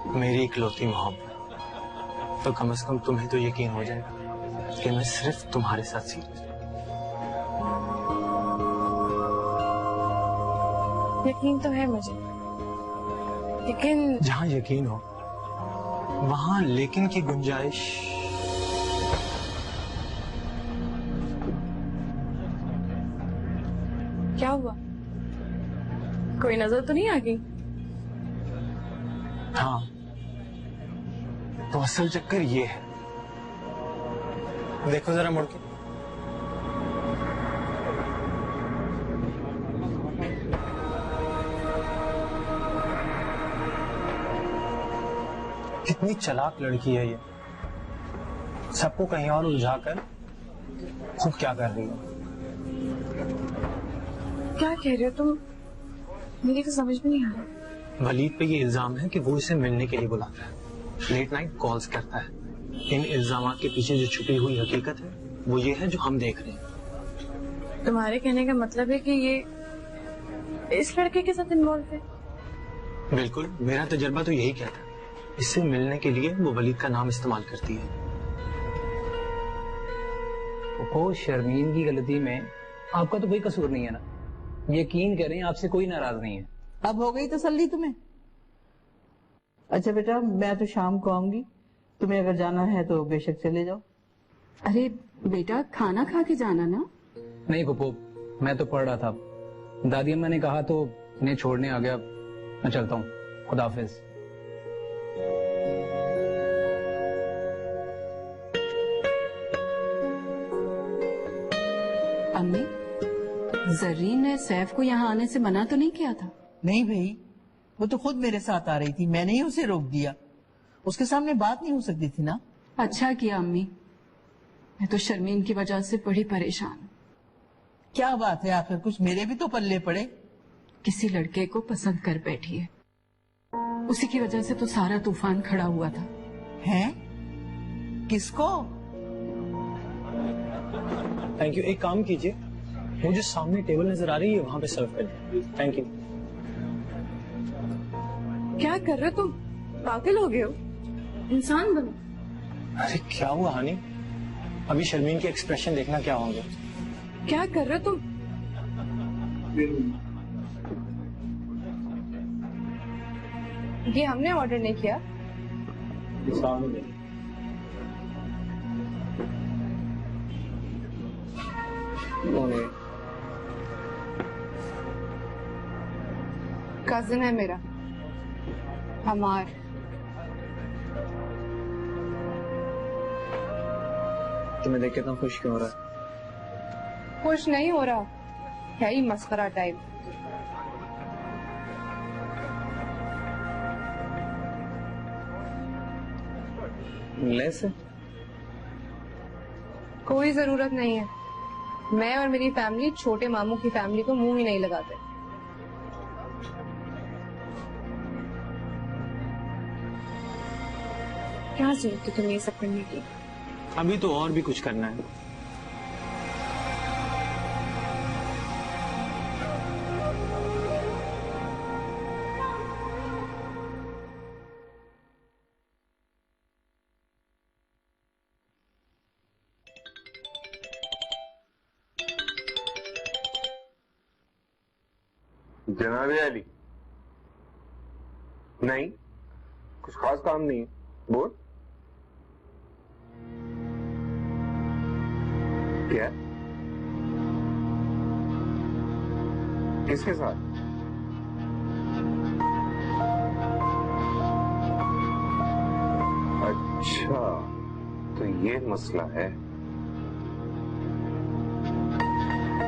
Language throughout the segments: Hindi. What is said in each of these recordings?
मेरी इकलौती मोहब्बत, तो कम से कम तुम्हें तो यकीन हो जाएगा कि मैं सिर्फ तुम्हारे साथ सीरियस हूं। यकीन तो है मुझे, लेकिन जहां यकीन हो वहां लेकिन की गुंजाइश। क्या हुआ? कोई नजर तो नहीं आ गई? हाँ, तो असल चक्कर ये है, देखो जरा मुड़ के। कितनी चालाक लड़की है ये, सबको कहीं और उलझाकर खूब क्या कर रही है। क्या कह रहे हो तुम? मेरी तो समझ में नहीं आ रहा। वलीद पे ये इल्जाम है कि वो इसे मिलने के लिए बुलाता है, लेट नाइट कॉल्स करता है। इन इल्जामात के पीछे जो छुपी हुई हकीकत है वो ये है जो हम देख रहे हैं। तुम्हारे कहने का मतलब है कि ये इस लड़के के साथ इन्वॉल्व है? बिल्कुल, मेरा तजर्बा तो यही कहता है। इससे मिलने के लिए वो वलीद का नाम इस्तेमाल करती है। वो शर्मीन की गलती में आपका तो कोई कसूर नहीं है ना। यकीन करें आपसे कोई नाराज नहीं है। अब हो गई तसल्ली तुम्हें? अच्छा बेटा, मैं तो शाम को आऊंगी, तुम्हें अगर जाना है तो बेशक चले जाओ। अरे बेटा, खाना खा के जाना ना। नहीं पप्पू, मैं तो पढ़ रहा था। दादी अम्मा ने कहा तो इन्हें छोड़ने आ गया। मैं चलता हूँ, खुदा हाफिज। अम्मी, जरीन ने सैफ को यहाँ आने से मना तो नहीं किया था? नहीं भाई, वो तो खुद मेरे साथ आ रही थी, मैंने ही उसे रोक दिया। उसके सामने बात नहीं हो सकती थी ना। अच्छा किया अम्मी, मैं तो शर्मीन की वजह से बड़ी परेशान हूँ। क्या बात है, आखिर कुछ मेरे भी तो पल्ले पड़े। किसी लड़के को पसंद कर बैठी है, उसी की वजह से तो सारा तूफान खड़ा हुआ था। हैं? किसको? Thank you. एक काम कीजिए, मुझे सामने टेबल नजर आ रही है, वहां पे सर्व कर दीजिए। Thank you. क्या कर रहे हो तुम? पागल हो गए हो? इंसान बनो। अरे क्या हुआ हानी? अभी शर्मीन के एक्सप्रेशन देखना क्या होंगे। क्या कर रहे हो तुम? ये हमने ऑर्डर नहीं किया। कजिन है मेरा, हमार। तुम्हें देख के इतना खुश क्यों हो रहा है? खुश नहीं हो रहा, क्या ही मस्करा टाइप। ले से कोई जरूरत नहीं है, मैं और मेरी फैमिली छोटे मामू की फैमिली को मुंह ही नहीं लगाते। क्या जरूरत है तुम्हें ये सब करने की? अभी तो और भी कुछ करना है। जनाबे अली, नहीं कुछ खास काम नहीं है, बोल। क्या? किसके साथ? अच्छा, तो ये मसला है।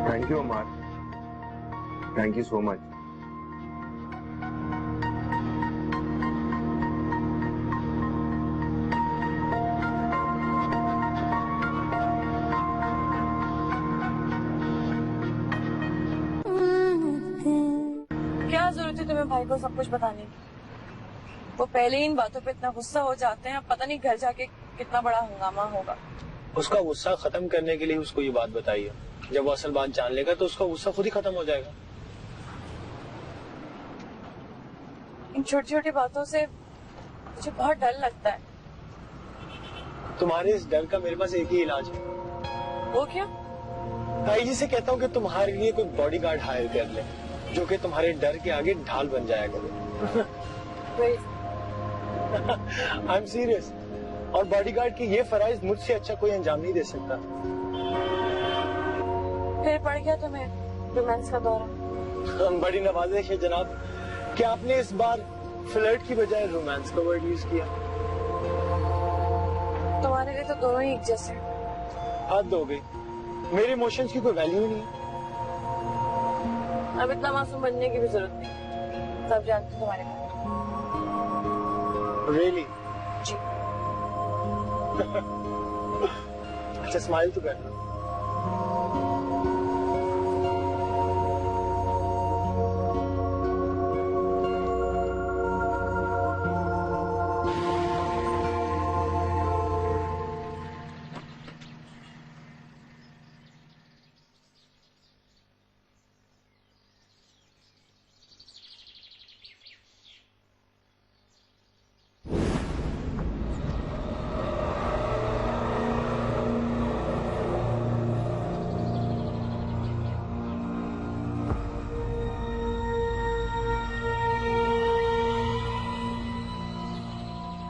Thank you Amar, thank you so much. क्या जरूरत है तुम्हें भाई को सब कुछ बताने की? वो पहले ही इन बातों पे इतना गुस्सा हो जाते हैं, अब पता नहीं घर जाके कितना बड़ा हंगामा होगा। उसका गुस्सा खत्म करने के लिए उसको ये बात बताइए। जब वो असल बात जान लेगा तो उसका गुस्सा खुद ही खत्म हो जाएगा। इन छोटी छोटी बातों से मुझे बहुत डर लगता है। तुम्हारे इस डर का मेरे पास एक ही इलाज है। वो क्या? भाई जी से कहता हूँ कि तुम्हारे लिए कोई बॉडीगार्ड हायर कर ले, जो कि तुम्हारे डर के आगे ढाल बन जाया करे। I am serious. और बॉडीगार्ड के ये फराइज मुझसे अच्छा कोई अंजाम नहीं दे सकता। फिर पड़ गया तुम्हें रोमांस का दौरा। बड़ी नवाजिश है जनाब कि आपने इस बार फ्लर्ट की बजाय रोमांस का वर्ड यूज किया। तुम्हारे लिए तो दोनों ही एक जैसे। हद हो गई, मेरे इमोशंस की कोई वैल्यू ही नहीं है। अब इतना मासूम बनने की भी जरूरत नहीं, सब जानते तुम्हारे बारे में। रियली? जी। अच्छा स्माइल तो कर।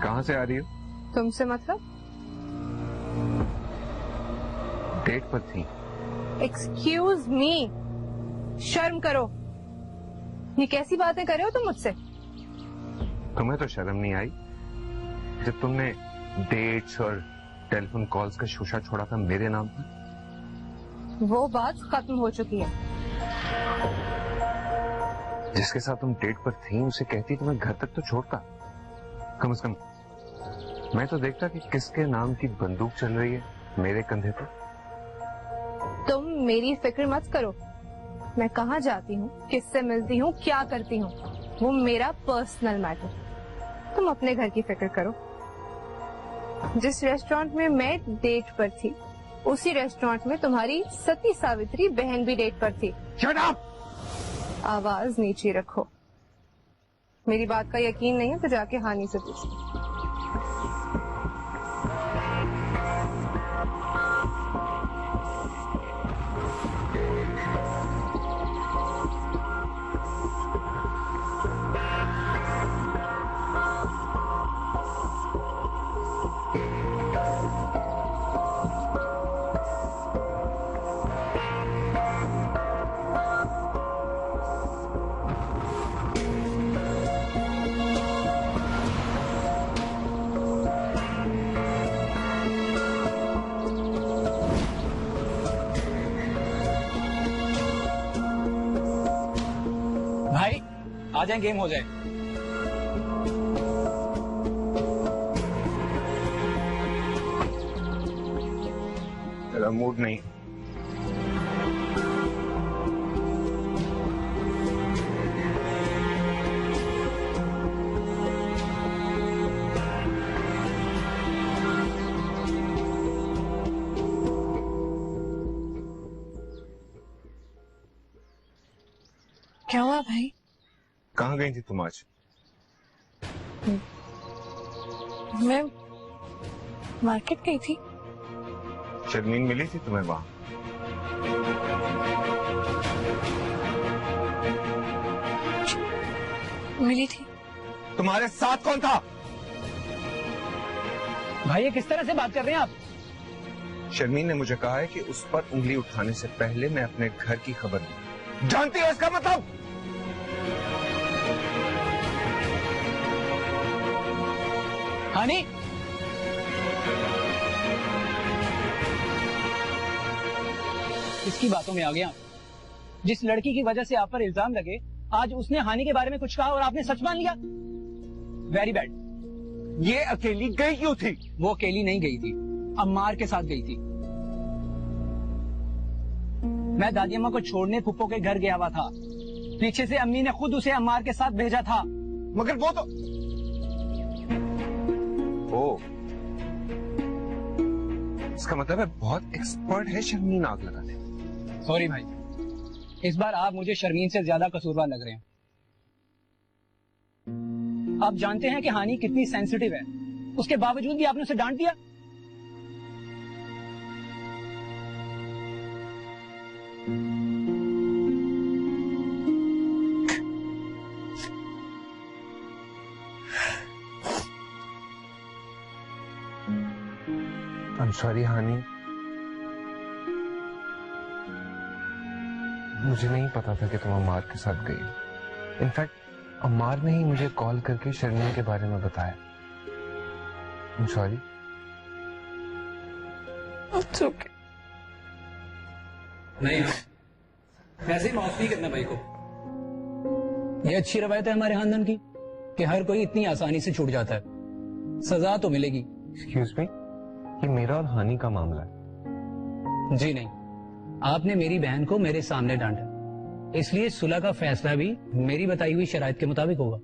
कहाँ से आ रही हो? तुमसे मतलब? डेट पर थी। एक्सक्यूज मी, शर्म करो। ये कैसी बातें कर रहे हो तुम मुझसे? तुम्हें तो शर्म नहीं आई जब तुमने डेट्स और टेलीफोन कॉल्स का शोशा छोड़ा था मेरे नाम पर? वो बात खत्म हो चुकी है। जिसके साथ तुम डेट पर थी उसे कहती तुम्हें घर तक तो छोड़ता। कम से कम मैं तो देखता कि किसके नाम की बंदूक चल रही है मेरे कंधे पर। तुम मेरी फिक्र मत करो। मैं कहाँ जाती हूँ, किससे मिलती हूँ, क्या करती हूँ, वो मेरा पर्सनल मैटर। तुम अपने घर की फिक्र करो। जिस रेस्टोरेंट में मैं डेट पर थी, उसी रेस्टोरेंट में तुम्हारी सती सावित्री बहन भी डेट पर थी। Shut up! आवाज नीचे रखो। मेरी बात का यकीन नहीं है तो जाके हानि से पूछो। भाई आ जाए, गेम हो जाए। तेरा मूड नहीं। क्या हुआ भाई? कहाँ गई थी तुम आज? मैं मार्केट गई थी। शर्मीन मिली थी तुम्हें वहां? मिली थी। तुम्हारे साथ कौन था? भाई ये किस तरह से बात कर रहे हैं आप? शर्मीन ने मुझे कहा है कि उस पर उंगली उठाने से पहले मैं अपने घर की खबर दूं। जानती हो इसका मतलब? हानि, इसकी बातों में आ गया। जिस लड़की की वजह से आप पर इल्जाम लगे, आज उसने हानि के बारे में कुछ कहा और आपने सच मान लिया। Very bad. ये अकेली गई क्यों थी? वो अकेली नहीं गई थी, अम्मार के साथ गई थी। मैं दादी अम्मा को छोड़ने फुप्पो के घर गया हुआ था। पीछे से अम्मी ने खुद उसे अम्मार के साथ भेजा था। मगर वो तो इसका मतलब है बहुत एक्सपर्ट है शर्मीन आग लगाने। सॉरी भाई, इस बार आप मुझे शर्मीन से ज्यादा कसूरवार लग रहे हैं। आप जानते हैं कि हानि कितनी सेंसिटिव है, उसके बावजूद भी आपने उसे डांट दिया। I'm sorry हानि, मुझे नहीं पता था कि तुम अम्मार के साथ गई। इनफैक्ट अम्मार ने ही मुझे कॉल करके शर्मीन के बारे में बताया। I'm sorry। It's okay। नहीं, ऐसे ही माफ नहीं करना भाई को। ये अच्छी रवायत है हमारे खानदान की कि हर कोई इतनी आसानी से छूट जाता है, सजा तो मिलेगी। एक्सक्यूज मी, ये मेरा और हानि का मामला है। जी नहीं, आपने मेरी बहन को मेरे सामने डांटा, इसलिए सुलह का फैसला भी मेरी बताई हुई शराइत के मुताबिक होगा।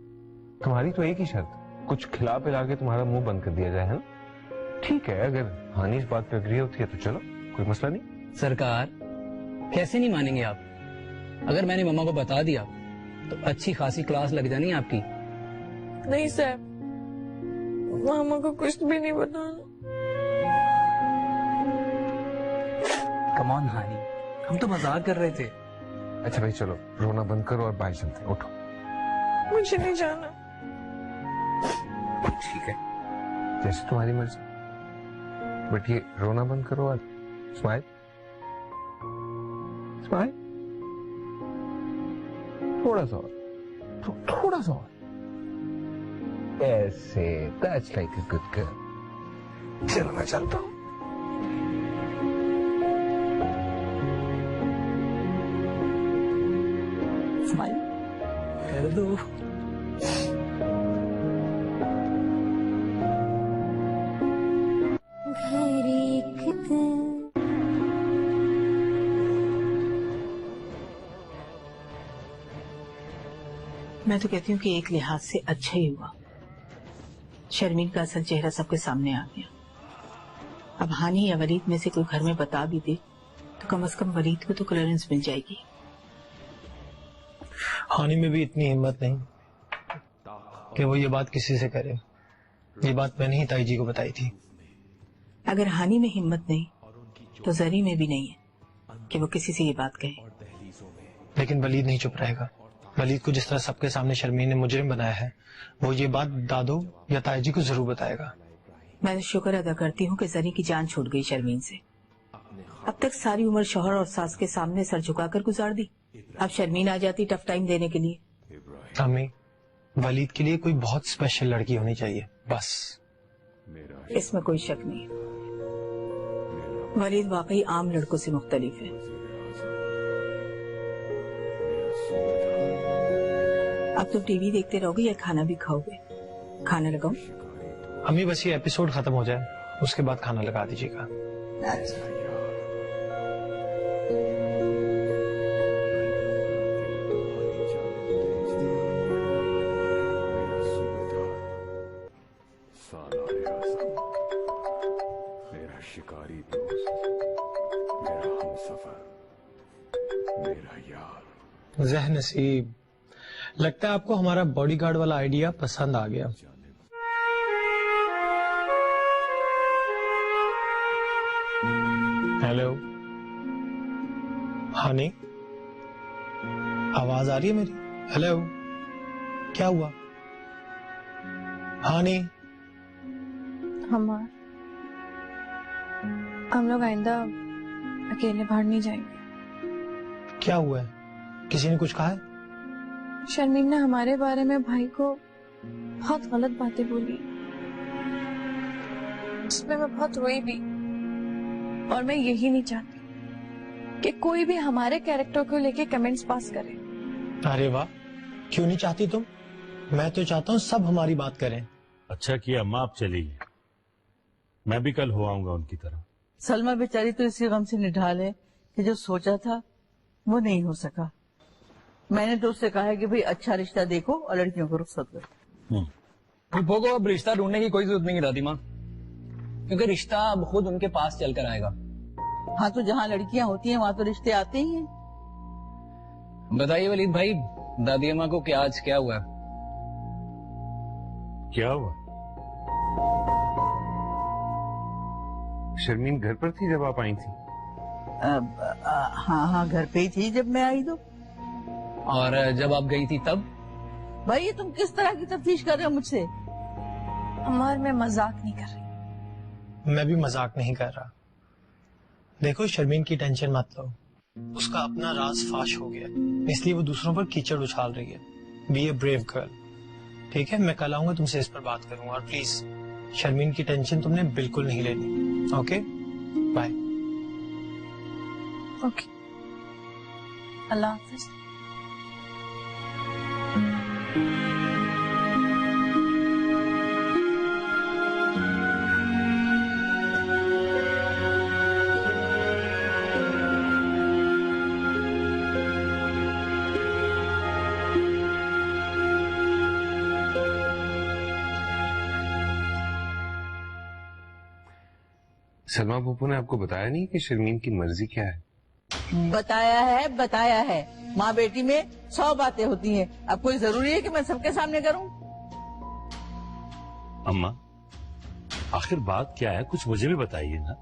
तुम्हारी तो एक ही शर्त, कुछ खिला पिला के तुम्हारा मुंह बंद कर दिया जाए, है ना? ठीक है, अगर हानि इस बात पे एग्री होती है तो चलो, कोई मसला नहीं। सरकार, कैसे नहीं मानेंगे आप? अगर मैंने मम्मा को बता दिया तो अच्छी खासी क्लास लग जानी आपकी। नहीं सर, मामा को कुछ भी नहीं बताना। कम ऑन हानि, हम तो मजाक कर रहे थे। अच्छा भाई चलो, रोना बंद करो और बाहर चलते हैं, उठो। मुझे नहीं जाना। ठीक है, जैसे तुम्हारी मर्जी, बट ये रोना बंद करो और स्माइल स्माइल, थोड़ा सा और, थोड़ा सा और, ऐसे, that's like a good girl. चलो मैं चलता हूँ। स्माइल कर दो। मैं तो कहती हूँ कि एक लिहाज से अच्छा ही हुआ, शर्मीन का असल चेहरा सबके सामने आ गया। अब हानि या वलीद में से कोई घर में बता भी दे तो कम से कम वलीद को तो क्लियरेंस मिल जाएगी। हानि में भी इतनी हिम्मत नहीं कि वो ये बात किसी से करे। ये बात मैंने ही ताई जी को बताई थी। अगर हानि में हिम्मत नहीं तो जरी में भी नहीं है कि वो किसी से ये बात कहे। लेकिन वलीद नहीं चुप रहेगा। वलीद को जिस तरह सबके सामने शर्मीन ने मुजरिम बनाया है, वो ये बात दादो या ताई जी को जरूर बताएगा। मैं तो शुक्र अदा करती हूँ कि जरी की जान छूट गई शर्मीन से। अब तक सारी उम्र शौहर और सास के सामने सर झुकाकर गुजार दी, अब शर्मीन आ जाती टफ टाइम देने के लिए। अम्मी, वलीद के लिए कोई बहुत स्पेशल लड़की होनी चाहिए, बस। इसमें कोई शक नहीं। वलीद वाकई आम लड़कों से मुख्तलिफ है। अब तुम टीवी देखते रहोगे या खाना भी खाओगे? खाना लगाओ? अम्मी बस ये एपिसोड खत्म हो जाए, उसके बाद खाना लगा दीजिएगा। मेरा शिकारी दोस्त, मेरा हमसफर, मेरा यार। ज़ह नसीब, लगता है आपको हमारा बॉडीगार्ड वाला आइडिया पसंद आ गया। हेलो हानि, आवाज आ रही है मेरी? हेलो, क्या हुआ हानि? हम लोग आइंदा अकेले बाहर नहीं जाएंगे। क्या हुआ है? किसी ने कुछ कहा है? शर्मीन ने हमारे बारे में भाई को बहुत गलत बातें बोली, उसमें मैं बहुत रोई भी, और मैं यही नहीं चाहती कि कोई भी हमारे कैरेक्टर को लेके कमेंट्स पास करे। अरे वाह, क्यों नहीं चाहती तुम? मैं तो चाहता हूँ सब हमारी बात करें। अच्छा किया अम्मा आप चली गई, मैं भी कल हो आऊंगा उनकी तरह। सलमा बेचारी तो इसी गम से निढाल है कि जो सोचा था वो नहीं हो सका। मैंने तो उससे कहा है कि भाई अच्छा रिश्ता देखो और लड़कियों को रुखसत करो। फूफो को अब रिश्ता ढूंढने की कोई जरूरत नहीं दादी माँ, क्योंकि रिश्ता अब खुद उनके पास चल कर आएगा। हाँ तो जहाँ लड़कियां होती हैं वहाँ तो रिश्ते आते ही हैं। बताइए वलीद भाई, दादी अम्मा को क्या आज क्या हुआ? क्या हुआ? शर्मीन घर पर थी जब आप आई थी? हाँ घर पे ही थी जब मैं आई तो। और जब आप गई थी तब? भाई ये तुम किस तरह की तफ्तीश कर रहे हो मुझसे? अमर, मैं मजाक नहीं कर रही। मैं भी मजाक नहीं कर रहा। देखो शर्मीन की टेंशन मत लो, उसका अपना राज फाश हो गया, इसलिए वो दूसरों पर कीचड़ उछाल रही है। बी ए ब्रेव गर्ल, ठीक है? मैं कल आऊंगा, तुमसे इस पर बात करूंगा। और प्लीज शर्मीन की टेंशन तुमने बिल्कुल नहीं लेनी। Okay, bye. ओके, अल्लाह हाफिज। सलमा पप्पू ने आपको बताया नहीं कि शर्मीन की मर्जी क्या है? बताया है। माँ बेटी में 100 बातें होती हैं। अब कोई जरूरी है कि मैं सबके सामने करूं? अम्मा, आखिर बात क्या है, कुछ मुझे भी बताइए ना।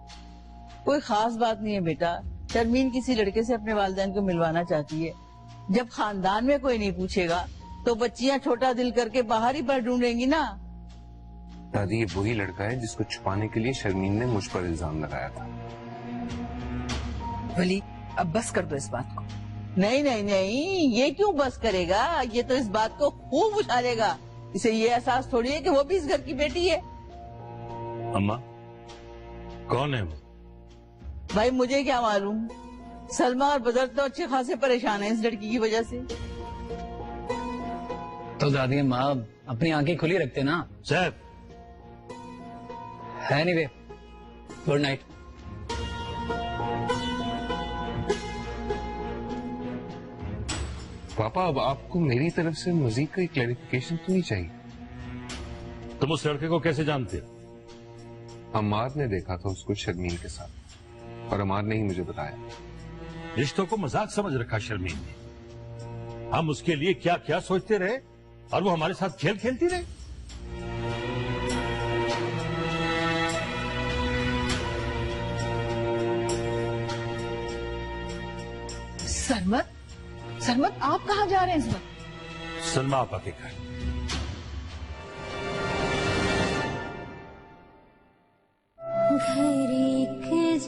कोई खास बात नहीं है बेटा। शर्मीन किसी लड़के से अपने वालिदैन को मिलवाना चाहती है। जब खानदान में कोई नहीं पूछेगा तो बच्चियां छोटा दिल करके बाहर ही पर ढूंढेंगी ना। दादी, ये वही लड़का है जिसको छुपाने के लिए शर्मीन ने मुझ पर इल्जाम लगाया था। वली, अब बस कर दो इस बात को। नहीं नहीं नहीं, ये क्यों बस करेगा? ये तो इस बात को खूब उछालेगा। इसे ये एहसास थोड़ी है कि वो भी इस घर की बेटी है। अम्मा, कौन है वो? भाई मुझे क्या मालूम। सलमा और बदर तो अच्छे खासे परेशान है इस लड़की की वजह से। तो दादी माँ अपनी आंखें खुली रखते ना। Saif, anyway, good night. पापा, अब आपको मेरी तरफ से मजीद कोई क्लैरिफिकेशन तो नहीं चाहिए? तुम उस लड़के को कैसे जानते हो? अम्मार ने देखा था उसको शर्मीन के साथ, और अम्मार ने ही मुझे बताया। रिश्तों को मजाक समझ रखा शर्मीन ने। हम उसके लिए क्या क्या सोचते रहे और वो हमारे साथ खेल खेलती रहे। सरमत, सरमत आप कहाँ जा रहे हैं इस वक्त? सलमा आपा के घर।